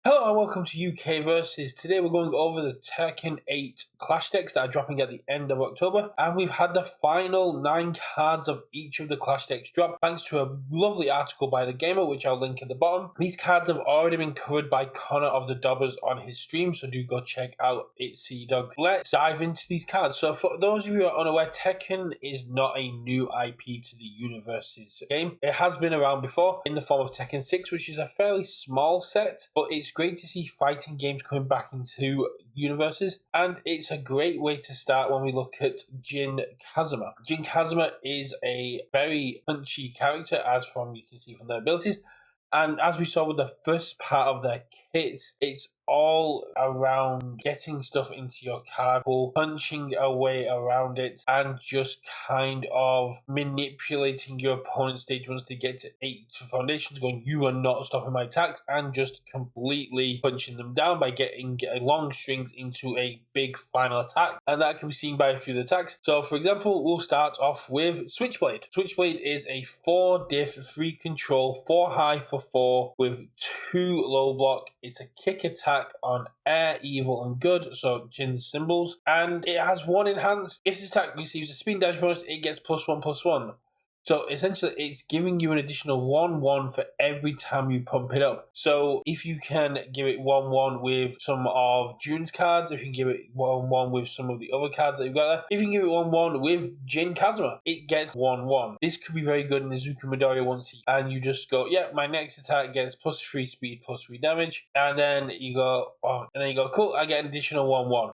Hello and welcome to UK Versus. Today we're going over the Tekken 8 Clash decks that are dropping at the end of October, and we've had the final 9 cards of each of the Clash decks drop thanks to a lovely article by The Gamer, which I'll link at the bottom. These cards have already been covered by Connor of the Dobbers on his stream, so do go check out Itzy Dog. Let's dive into these cards. So for those of you who are unaware, Tekken is not a new IP to the Universes game. It has been around before in the form of Tekken 6, which is a fairly small set, but it's great to see fighting games coming back into Universes, and it's a great way to start when we look at Jin Kazuma. Jin Kazuma is a very punchy character, as you can see from their abilities, and as we saw with the first part of their kits, it's all around getting stuff into your card pool, punching a way around it, and just kind of manipulating your opponent's stage once they get to 8 foundations, going, you are not stopping my attacks, and just completely punching them down by getting long strings into a big final attack. And that can be seen by a few of the attacks. So for example, we'll start off with Switchblade. Switchblade is a 4 diff, 3 control, 4 high for 4 with 2 low block. It's a kick attack on air, evil, and good, so Jin's symbols, and it has 1 enhanced. If this attack receives a speed damage bonus, it gets +1/+1. So essentially, it's giving you an additional 1/1 for every time you pump it up. So if you can give it 1/1 with some of June's cards, if you can give it 1/1 with some of the other cards that you've got there, if you can give it 1/1 with Jin Kazuma, it gets 1/1. This could be very good in Izuku Midoriya once, and you just go, yeah, my next attack gets +3 speed, +3 damage, and then you go, cool, I get an additional 1/1.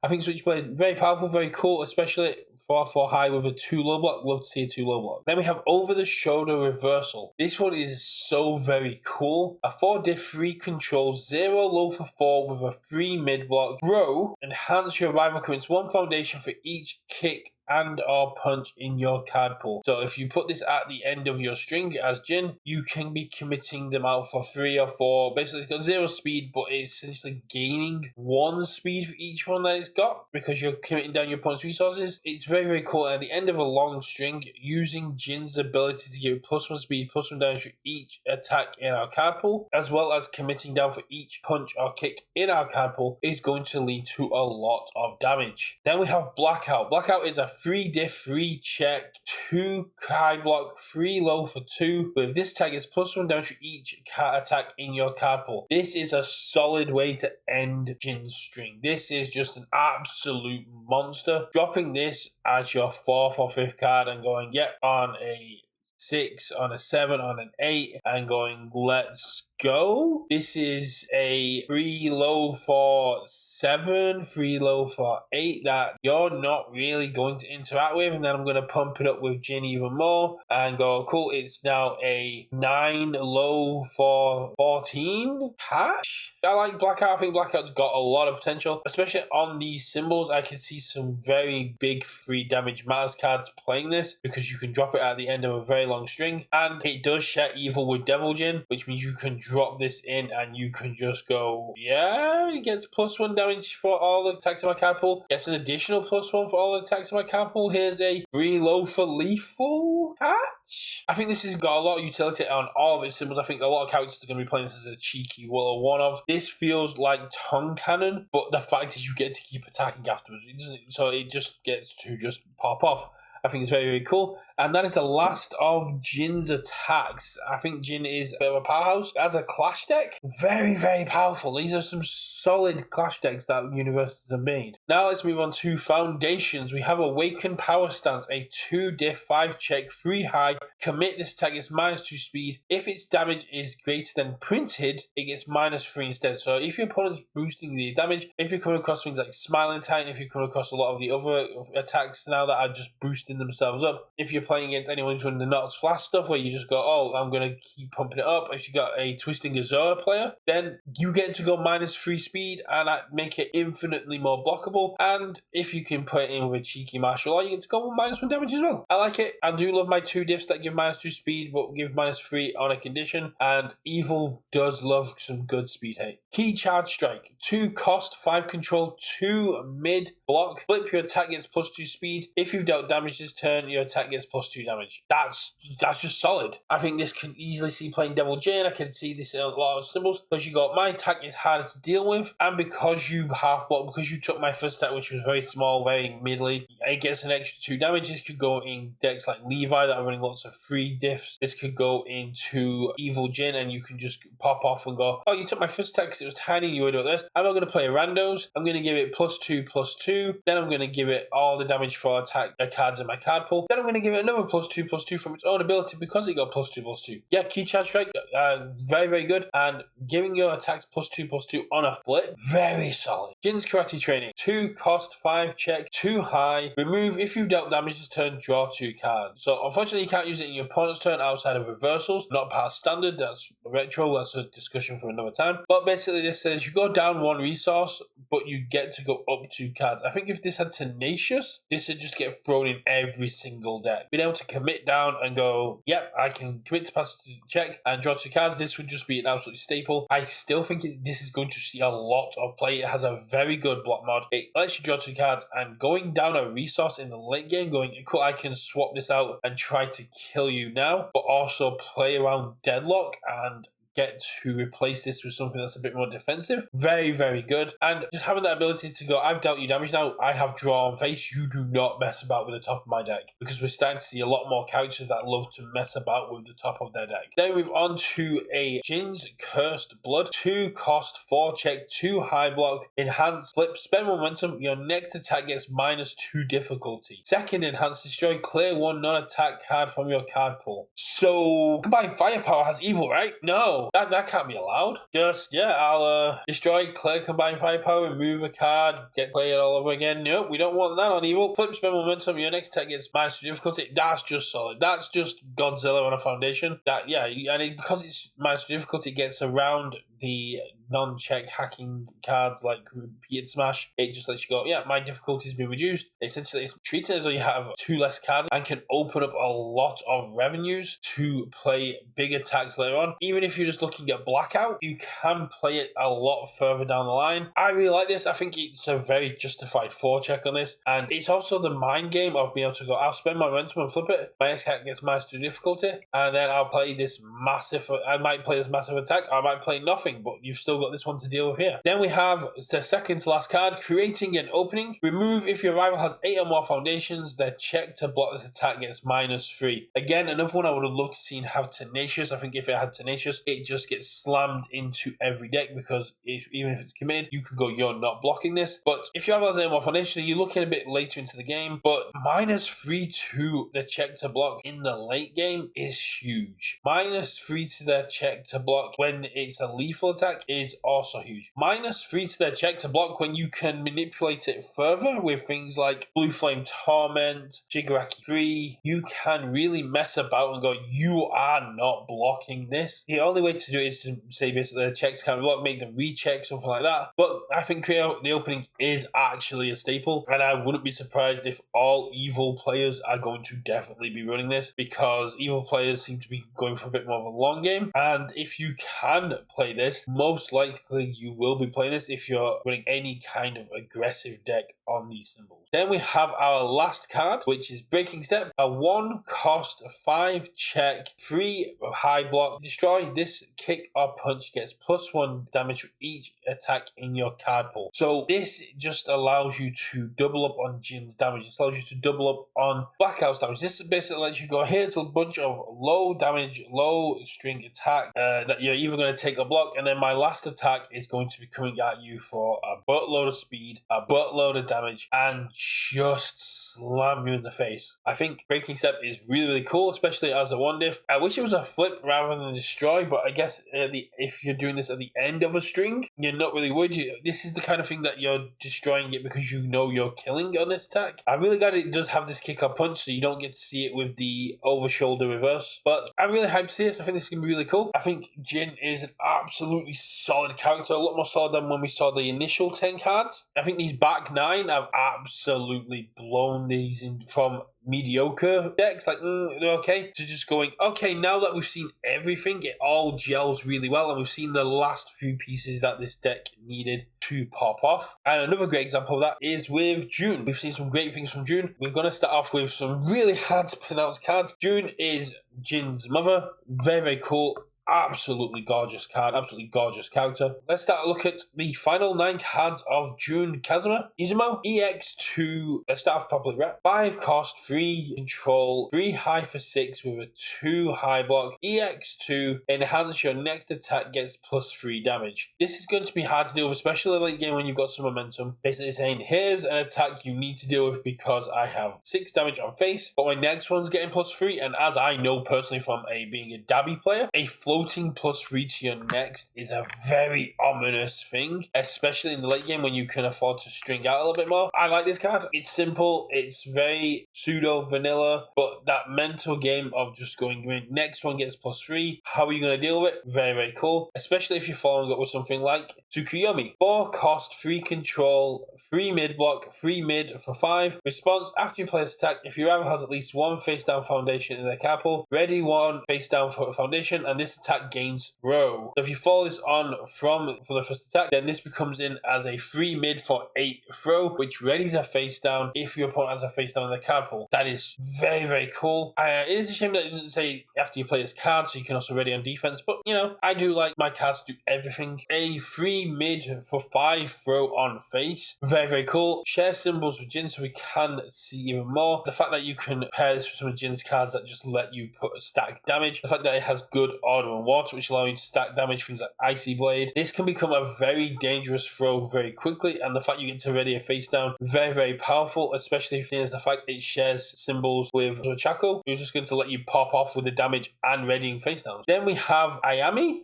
I think Switchblade, very powerful, very cool, especially for high with a 2 low block. Love to see a 2 low block. Then we have Over the Shoulder Reversal. This one is so very cool. A 4 diff, 3 control, 0 low for 4 with a 3 mid block. Grow, enhance your rival commits 1 foundation for each kick and or punch in your card pool. So if you put this at the end of your string as Jin, you can be committing them out for 3 or 4. Basically, it's got 0 speed, but it's essentially gaining 1 speed for each one that it's got because you're committing down your opponent's resources. It's very, very cool. And at the end of a long string, using Jin's ability to give +1 speed, +1 damage for each attack in our card pool, as well as committing down for each punch or kick in our card pool, is going to lead to a lot of damage. Then we have Blackout. Blackout is a 3 diff, 3 check, 2 high block, 3 low for 2. With this attack, it's +1 damage for each attack in your card pool. This is a solid way to end Jin's string. This is just an absolute monster. Dropping this as your 4th or 5th card and going, yep, on a 6, on a 7, on an 8, and going, let's go. This is a 3 low for 7, 3 low for 8 that you're not really going to interact with, and then I'm going to pump it up with Jin even more and go, cool, it's now a 9 low for 14 cash. I like Blackout. I think Blackout's got a lot of potential, especially on these symbols. I can see some very big 3 damage matters cards playing this because you can drop it at the end of a very long string, and it does share evil with Devil Jin, which means you can drop this in and you can just go, yeah, it gets +1 damage for all the attacks in my card pool, gets an additional +1 for all the attacks in my card pool. Here's a 3 low for lethal catch. I think this has got a lot of utility on all of its symbols. I think a lot of characters are going to be playing this as a cheeky one of. This feels like tongue cannon, but the fact is you get to keep attacking afterwards. So it just gets to just pop off. I think it's very, very cool. And that is the last of Jin's attacks. I think Jin is a bit of a powerhouse. As a Clash deck, very, very powerful. These are some solid Clash decks that Universes have made. Now let's move on to Foundations. We have Awakened Power Stance, a 2 diff, 5 check, 3 high. Commit this attack, gets -2 speed. If its damage is greater than printed, it gets -3 instead. So if your opponent's boosting the damage, if you're coming across things like Smiling Titan, if you're coming across a lot of the other attacks now that are just boosting themselves up, if you're playing against anyone who's running the Nox Flash stuff where you just go, oh, I'm going to keep pumping it up. If you got a Twisting Azora player, then you get to go -3 speed and make it infinitely more blockable. And if you can put it in with a cheeky martial law, you get to go with -1 damage as well. I like it. I do love my 2 diffs that give -2 speed but give -3 on a condition. And Evil does love some good speed hate. Key Charge Strike, 2 cost, 5 control, 2 mid block. Flip, your attack gets +2 speed. If you've dealt damage this turn, your attack gets +2 damage. That's just solid. I think this can easily see playing Devil Jin. I can see this in a lot of symbols because you got my attack is harder to deal with, and because you because you took my first attack, which was very small, very middly, it gets an extra 2 damage. This could go in decks like Levi that are running lots of free diffs. This could go into Evil Jin, and you can just pop off and go, oh, you took my first attack because it was tiny, you would do this. I'm not going to play randos. I'm going to give it +2/+2. Then I'm going to give it all the damage for attack cards in my card pool. Then I'm going to give it another +2/+2 from its own ability because it got +2/+2. Yeah, Key Charge Strike, very, very good. And giving your attacks +2/+2 on a flip, very solid. Jin's Karate Training, 2 cost, 5 check, 2 high. Remove if you dealt damage this turn, draw 2 cards. So unfortunately you can't use it in your opponent's turn outside of reversals. Not past standard, that's retro, that's a discussion for another time. But basically this says you go down 1 resource, but you get to go up 2 cards. I think if this had Tenacious, this would just get thrown in every single deck. Being able to commit down and go, yep, I can commit to pass the check and draw 2 cards, this would just be an absolute staple. I still think this is going to see a lot of play. It has a very good block mod. It lets you draw 2 cards, and going down a resource in the late game, going, cool, I can swap this out and try to kill you now, but also play around Deadlock and get to replace this with something that's a bit more defensive. Very, very good. And just having that ability to go, I've dealt you damage now, I have draw on face, you do not mess about with the top of my deck. Because we're starting to see a lot more characters that love to mess about with the top of their deck. Then we move on to a Jin's Cursed Blood. 2 cost, 4 check, 2 high block, enhance, flip, spend momentum, your next attack gets -2 difficulty. Second enhance, destroy, clear 1 non-attack card from your card pool. So, Combined Firepower has evil, right? No. That can't be allowed. Just, yeah, I'll destroy, clear, Combined Firepower, remove a card, get played all over again. Nope, we don't want that on evil. Flip, spend momentum, your next attack gets -2 difficulty. That's just solid. That's just Godzilla on a foundation. Because it's -2 difficulty, it gets around the non-check hacking cards like Repeated Smash. It just lets you go, yeah, my difficulty's been reduced. Essentially, it's treated as though you have 2 less cards and can open up a lot of revenues to play big attacks later on. Even if you're just looking at Blackout, you can play it a lot further down the line. I really like this. I think it's a very justified 4 check on this. And it's also the mind game of being able to go, I'll spend my momentum and flip it. My next attack gets -2 difficulty. And then I'll play this massive, I might play this massive attack. I might play nothing, but you've still got this one to deal with here. Then we have the second to last card, Creating an Opening. Remove if your rival has 8 or more foundations, their check to block this attack gets -3. Again, another one I would have loved to see have Tenacious. I think if it had Tenacious, it just gets slammed into every deck because even if it's committed, you can go, you're not blocking this. But if your rival has 8 or more foundations, you're looking a bit later into the game, but -3 to the check to block in the late game is huge. -3 to their check to block when it's a lethal attack is also huge. -3 to their check to block when you can manipulate it further with things like Blue Flame Torment, Shigaraki 3. You can really mess about and go, you are not blocking this. The only way to do it is to say basically the checks can't block, make them recheck, something like that. But I think Create the Opening is actually a staple, and I wouldn't be surprised if all evil players are going to definitely be running this, because evil players seem to be going for a bit more of a long game. And if you can play this, most likely you will be playing this if you're running any kind of aggressive deck on these symbols. Then we have our last card, which is Breaking Step. A 1 cost, 5 check, 3 high block. Destroy, this kick or punch gets +1 damage for each attack in your card pool. So this just allows you to double up on Jin's damage. It allows you to double up on Blackout's damage. This basically lets you go, here's a bunch of low damage, low string attack that you're even going to take a block, and then my last attack is going to be coming at you for a buttload of speed, a buttload of damage, and just slam you in the face. I think Breaking Step is really, really cool, especially as a 1 diff. I wish it was a flip rather than destroy, but I guess if you're doing this at the end of a string, you're not really worried. This is the kind of thing that you're destroying it because you know you're killing on this attack. I'm really glad it does have this kick or punch, so you don't get to see it with the over shoulder reverse. But I'm really hyped to see this. I think this is going to be really cool. I think Jin is an absolute absolutely solid character, a lot more solid than when we saw the initial 10 cards. I think these back 9 have absolutely blown these in from mediocre decks, like they're okay, to just going, okay, now that we've seen everything, it all gels really well, and we've seen the last few pieces that this deck needed to pop off. And another great example of that is with June. We've seen some great things from June. We're going to start off with some really hard to pronounce cards. June is Jin's mother. Very, very cool. Absolutely gorgeous card, absolutely gorgeous character. Let's start a look at the final 9 cards of June Kazuma. Izumo, EX2, let's start off properly, right? 5 cost, 3 control, 3 high for 6 with a 2 high block. EX2, enhance your next attack gets +3 damage. This is going to be hard to deal with, especially late game when you've got some momentum. Basically saying, here's an attack you need to deal with because I have 6 damage on face, but my next one's getting +3, and as I know personally from being a Dabi player, a floating +3 to your next is a very ominous thing, especially in the late game when you can afford to string out a little bit more. I like this card. It's simple, it's very pseudo vanilla, but that mental game of just going, next one gets +3, how are you going to deal with it? Very, very cool, especially if you're following up with something like Tsukuyomi. 4 cost, 3 control, 3 mid block, 3 mid for 5. Response, after you play this attack, if your rival has at least 1 face down foundation in their card pool, ready 1 face down for foundation, and this attack gains throw. So if you follow this on for the first attack, then this becomes in as a 3 mid for 8 throw, which readies a face down if your opponent has a face down in the card pool. That is very, very cool. It is a shame that it doesn't say after you play this card, so you can also ready on defense, but you know, I do like my cards to do everything. A 3 mid for 5 throw on face. Very, very cool. Share symbols with Jin so we can see even more. The fact that you can pair this with some of Jin's cards that just let you put a static damage. The fact that it has good order and water, which allow you to stack damage, things like Icy Blade. This can become a very dangerous throw very quickly, and the fact you get to ready a face down, very, very powerful, especially if there's the fact it shares symbols with Chaco, who's just going to let you pop off with the damage and readying face downs. Then we have Amy?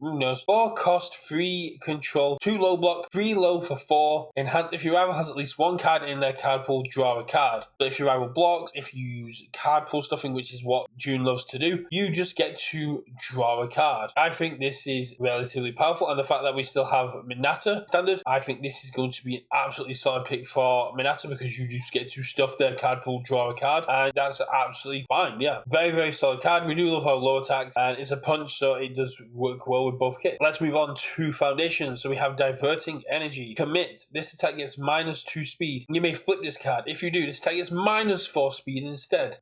Who knows? 4 cost, 3 control, 2 low block, 3 low for 4. Enhance, if your rival has at least 1 card in their card pool, draw a card. So if your rival blocks, if you use card pool stuffing, which is what June loves to do, you just get to draw a card. I think this is relatively powerful, and the fact that we still have Minata standard, I think this is going to be an absolutely solid pick for Minata because you just get to stuff their card pool, draw a card, and that's absolutely fine. Yeah, very, very solid card. We do love our low attacks, and it's a punch, so it does work well with both kits. Let's move on to foundations. So we have Diverting Energy. Commit. This attack gets -2 speed. You may flip this card. If you do, this attack gets -4 speed instead.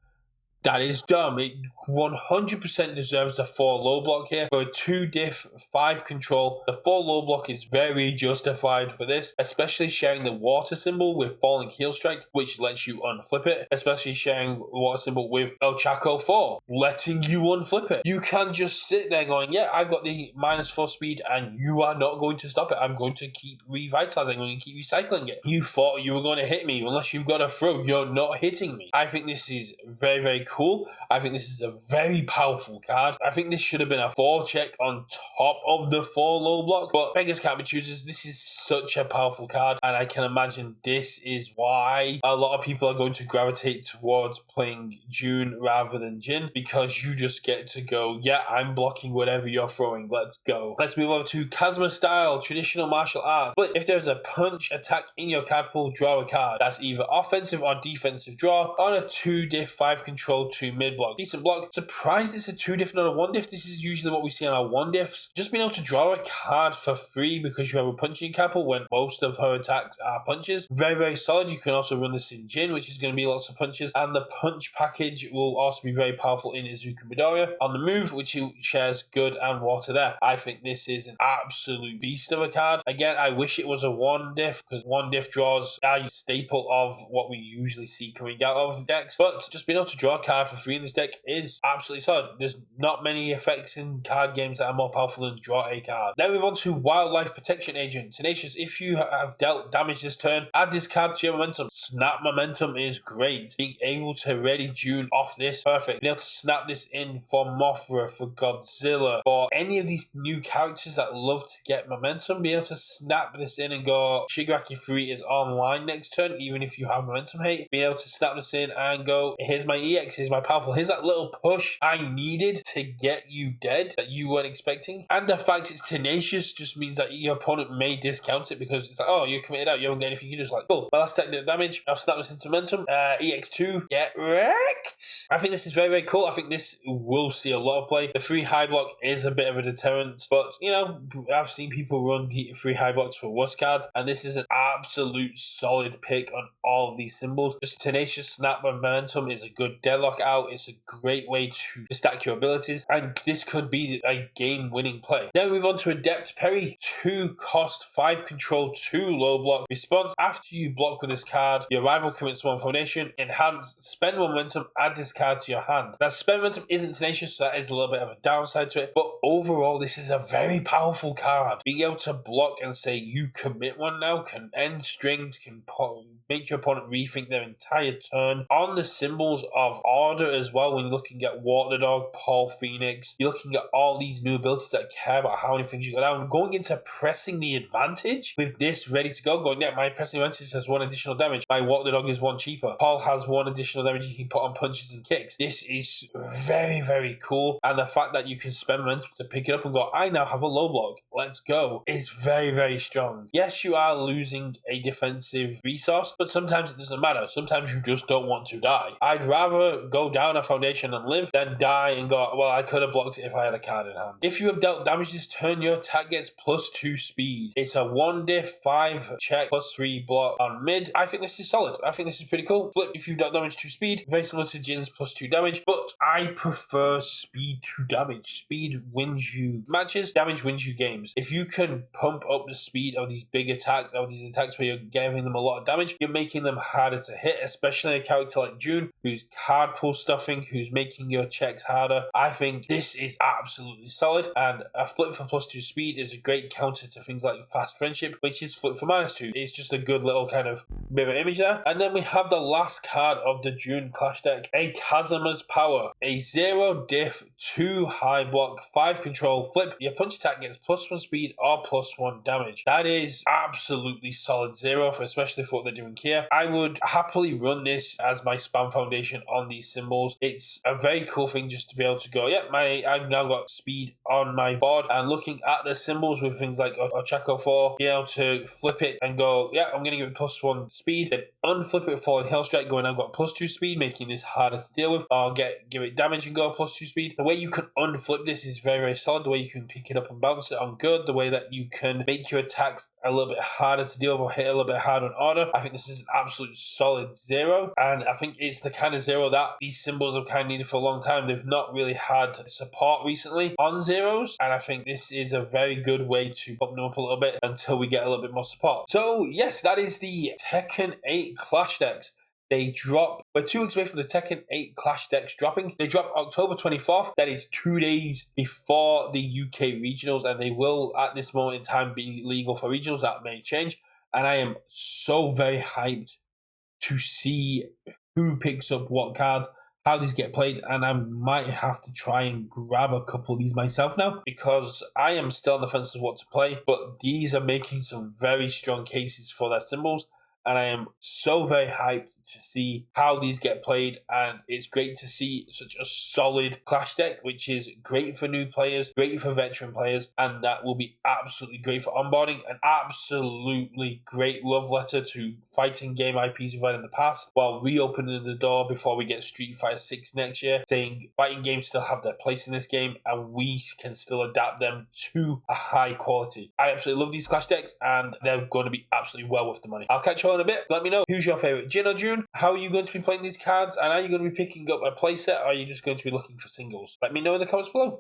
That is dumb. It 100% deserves the 4 low block here. For a 2 diff, 5 control, the 4 low block is very justified for this, especially sharing the water symbol with Falling Heel Strike, which lets you unflip it, especially sharing the water symbol with El Chaco 4, letting you unflip it. You can just sit there going, yeah, I've got the -4 speed, and you are not going to stop it. I'm going to keep revitalizing, I'm going to keep recycling it. You thought you were going to hit me. Unless you've got a throw, you're not hitting me. I think this is very, very cool. I think this is a very powerful card. I think this should have been a 4 check on top of the 4 low block, but beggars can't be choosers. This is such a powerful card, and I can imagine this is why a lot of people are going to gravitate towards playing June rather than Jin, because you just get to go, yeah, I'm blocking whatever you're throwing, let's go. Let's move over to Kazuma style, traditional martial arts. But if there's a punch attack in your card pool, draw a card. That's either offensive or defensive draw on a 2 diff, 5 control, 2 mid block. Decent block. Surprised it's a 2 diff, not a 1 diff. This is usually what we see on our 1 diffs. Just being able to draw a card for free because you have a punching couple when most of her attacks are punches. Very, very solid. You can also run this in Jin, which is going to be lots of punches. And the punch package will also be very powerful in Izuku Midoriya. On the move, which shares good and water there. I think this is an absolute beast of a card. Again, I wish it was a 1 diff because 1 diff draws are a staple of what we usually see coming out of decks. But just being able to draw a card for free in this deck is absolutely solid. There's not many effects in card games that are more powerful than draw a card. Then we move on to Wildlife Protection Agent. Tenacious, if you have dealt damage this turn, add this card to your momentum. Snap momentum is great. Being able to ready June off this, perfect. Being able to snap this in for Mothra, for Godzilla, for any of these new characters that love to get momentum, being able to snap this in and go, Shigaraki 3 is online next turn, even if you have momentum hate. Being able to snap this in and go, here's my EX effective? Is my powerful? Here's that little push I needed to get you dead that you weren't expecting. And the fact it's tenacious just means that your opponent may discount it because it's like, oh, you're committed out, you haven't got anything. You just like, cool, my last technical damage, I'll snap this into momentum. EX2, get wrecked. I think this is very, very cool. I think this will see a lot of play. The free high block is a bit of a deterrent, but you know, I've seen people run free high blocks for worse cards, and this is an absolute solid pick on all of these symbols. Just tenacious snap momentum is a good deadlock out. It's a great way to stack your abilities, and this could be a game-winning play. Then we move on to Adept Perry. 2 cost, 5 control, 2 low block. Response: after you block with this card, your rival commits 1 foundation. Enhance, spend momentum, add this card to your hand. Now, spend momentum isn't tenacious, so that is a little bit of a downside to it, but overall, this is a very powerful card. Being able to block and say you commit 1 now can end strings, can make your opponent rethink their entire turn. On the symbols of order as well, when you're looking at Water Dog, Paul Phoenix, you're looking at all these new abilities that care about how many things you got down. Going into pressing the advantage with this ready to go, going, yeah, my pressing advantage has 1 additional damage. My Water Dog is 1 cheaper. Paul has 1 additional damage you can put on punches and kicks. This is very, very cool. And the fact that you can spend momentum to pick it up and go, I now have a low block, let's go, is very, very strong. Yes, you are losing a defensive resource, but sometimes it doesn't matter. Sometimes you just don't want to die. I'd rather go down a foundation and live than die and go, well, I could have blocked it if I had a card in hand. If you have dealt damage this turn, your attack gets +2 speed. It's a 1 diff, 5 check, +3 block on mid. I think this is solid. I think this is pretty cool. Flip, if you've dealt damage to speed, very similar to Jin's +2 damage, but I prefer speed to damage. Speed wins you matches, damage wins you games. If you can pump up the speed of these big attacks, of these attacks where you're giving them a lot of damage, you're making them harder to hit, especially a character like June, who's card pull stuffing, who's making your checks harder. I think this is absolutely solid, and a flip for +2 speed is a great counter to things like Fast Friendship, which is flip for -2. It's just a good little kind of mirror image there. And then we have the last card of the June Clash deck, a Kazuma's Power. A 0 diff, 2 high block, 5 control, flip. Your punch attack gets +1 speed or +1 damage. That is absolutely solid 0, especially for what they're doing here. I would happily run this as my spam foundation on these symbols. It's a very cool thing just to be able to go, yeah, I've now got speed on my board, and looking at the symbols with things like Ochako 4, being able to flip it and go, yeah, I'm going to give it +1 speed, then unflip it for Hellstrike, going, I've got +2 speed, making this harder to deal with, or give it damage and go +2 speed. The way you can unflip this is very, very solid. The way you can pick it up and bounce it on good, the way that you can make your attacks a little bit harder to deal with or hit a little bit harder on order. I think this is an absolute solid 0, and I think it's the kind of 0 that these symbols have kind of needed for a long time. They've not really had support recently on 0s, and I think this is a very good way to bump them up a little bit until we get a little bit more support. So yes, that is the Tekken 8 Clash decks. They drop, we're 2 weeks away from the Tekken 8 Clash decks dropping. They drop October 24th. That is 2 days before the UK regionals, and they will, at this moment in time, be legal for regionals. That may change. And I am so very hyped to see who picks up what cards, how these get played, and I might have to try and grab a couple of these myself now, because I am still on the fence of what to play, but these are making some very strong cases for their symbols, and I am so very hyped to see how these get played, and it's great to see such a solid Clash deck, which is great for new players, great for veteran players, and that will be absolutely great for onboarding. An absolutely great love letter to fighting game IPs we've had in the past, while reopening the door before we get Street Fighter 6 next year, saying fighting games still have their place in this game and we can still adapt them to a high quality. I absolutely love these Clash decks, and they're going to be absolutely well worth the money. I'll catch you all in a bit. Let me know who's your favourite, Jin or June. How are you going to be playing these cards, and are you going to be picking up a playset, or are you just going to be looking for singles? Let me know in the comments below.